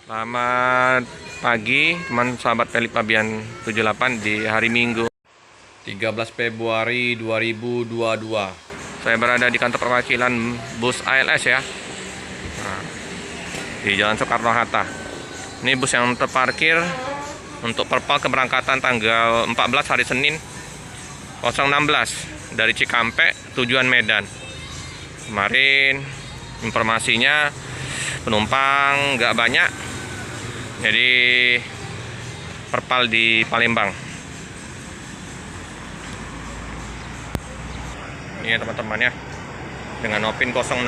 Selamat pagi teman sahabat Pelip Pabian 78 di hari Minggu 13 Februari 2022. Saya berada di kantor perwakilan bus ALS ya. Di Jalan Soekarno-Hatta. Ini bus yang terparkir untuk perpal keberangkatan tanggal 14 hari Senin 016 dari Cikampek tujuan Medan. Kemarin informasinya penumpang nggak banyak, jadi perpal di Palembang. Ini ya teman-teman ya, dengan Opin 016,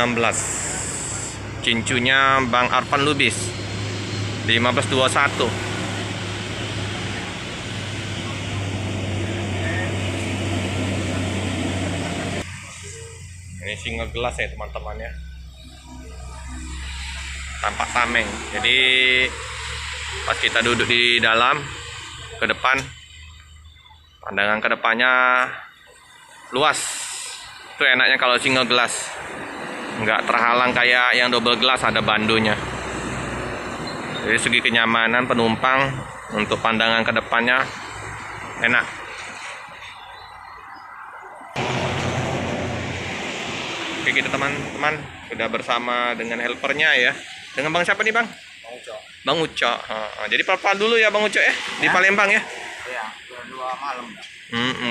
cincunya Bang Arfan Lubis 1521. Ini single gelas ya teman-teman ya, tampak tameng. Jadi pas kita duduk di dalam ke depan, pandangan ke depannya luas. Itu enaknya kalau single gelas, nggak terhalang kayak yang double gelas ada bandonya. Jadi segi kenyamanan penumpang untuk pandangan ke depannya enak. Oke, kita teman-teman sudah bersama dengan helpernya ya. Dengan Bang siapa nih Bang? Bang Uco. Bang Uco. Jadi perpal dulu ya Bang Uco ya, di Palembang ya? Iya, 2 malam.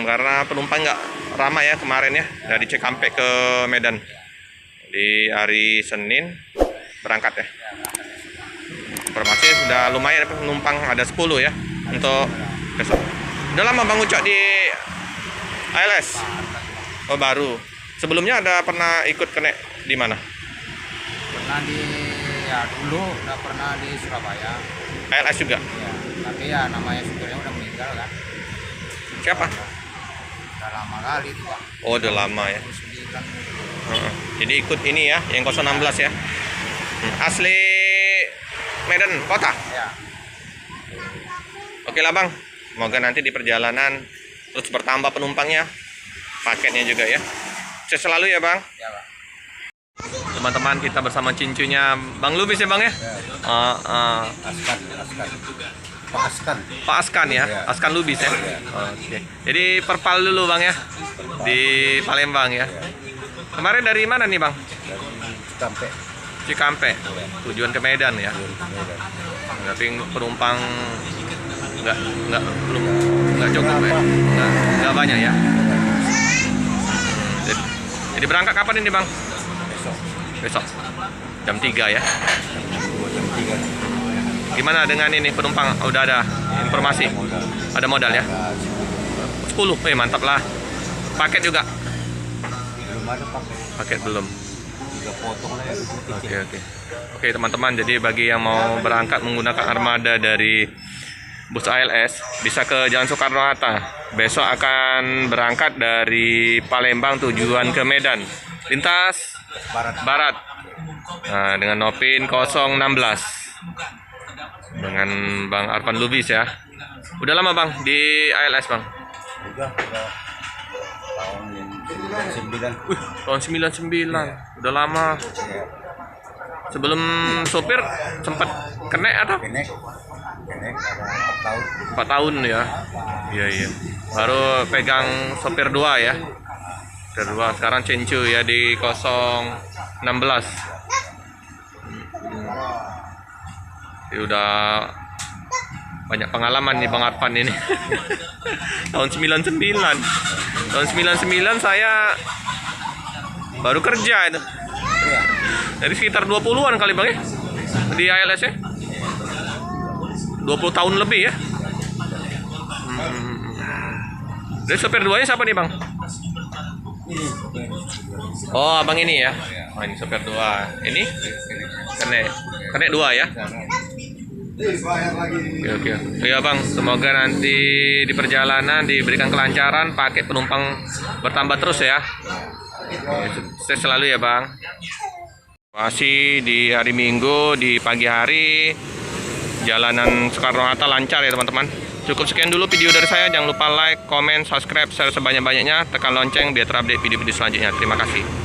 Karena penumpang nggak ramai ya kemarin ya, dari Cikampek ke Medan. Di hari Senin berangkat ya. Informasi sudah lumayan penumpang, ada 10 ya untuk besok. Udah lama Bang Uco di ALS? Oh baru. Sebelumnya ada pernah ikut kena di mana? Pernah dulu udah pernah di Surabaya. ALS juga? Ya, tapi ya namanya supirnya udah meninggal kan. Siapa? Udah lama kali itu Pak. Oh udah lama ya. 9. Jadi ikut ini ya, yang 016 ya. Asli Medan kota? Ya. Oke lah Bang, semoga nanti di perjalanan terus bertambah penumpangnya, paketnya juga ya. Sukses selalu ya Bang. Ya Pak. Teman-teman, kita bersama cincunya Bang Lubis ya Bang ya. Pak Askan Ya. Askan Lubis ya. Oke. Jadi perpal dulu Bang ya, di Palembang ya. Kemarin dari mana nih Bang? Cikampek. Cikampek. Tujuan ke Medan ya. Tapi penumpang nggak cukup ya. Nggak banyak ya. Jadi berangkat kapan ini Bang? Besok jam 3 ya. Gimana dengan ini penumpang? Udah ada informasi? Ada modal ya? 10, mantap lah. Paket juga? Belum ada Paket belum. ya. Oke teman-teman, jadi bagi yang mau berangkat menggunakan armada dari bus ALS bisa ke Jalan Soekarno-Hatta. Besok akan berangkat dari Palembang tujuan ke Medan, lintas Barat. Nah, dengan Opin 016 dengan Bang Arfan Lubis ya. Udah lama Bang di ALS Bang? Udah tahun 9. Tahun 99. Udah lama. Sebelum sopir sempat kena atau? Kenek ada 4 tahun ya. Iya. Baru pegang sopir 2 ya. Kedua sekarang cincu ya di 016. Jadi udah banyak pengalaman nih Bang Arfan ini. Tahun 99. Tahun 99 saya baru kerja itu. Jadi sekitar 20-an kali Bang ya di ALS ya. 20 tahun lebih ya. Dari sopir 2-nya siapa nih Bang? Oh abang ini ya. Oh ini sopir 2. Ini kene 2 ya. Oke. Ya Bang, semoga nanti di perjalanan diberikan kelancaran, paket penumpang bertambah terus ya. Sukses selalu ya Bang. Masih di hari Minggu di pagi hari, jalanan Soekarno-Hatta lancar ya teman-teman. Cukup sekian dulu video dari saya. Jangan lupa like, comment, subscribe, share sebanyak-banyaknya. Tekan lonceng biar terupdate video-video selanjutnya. Terima kasih.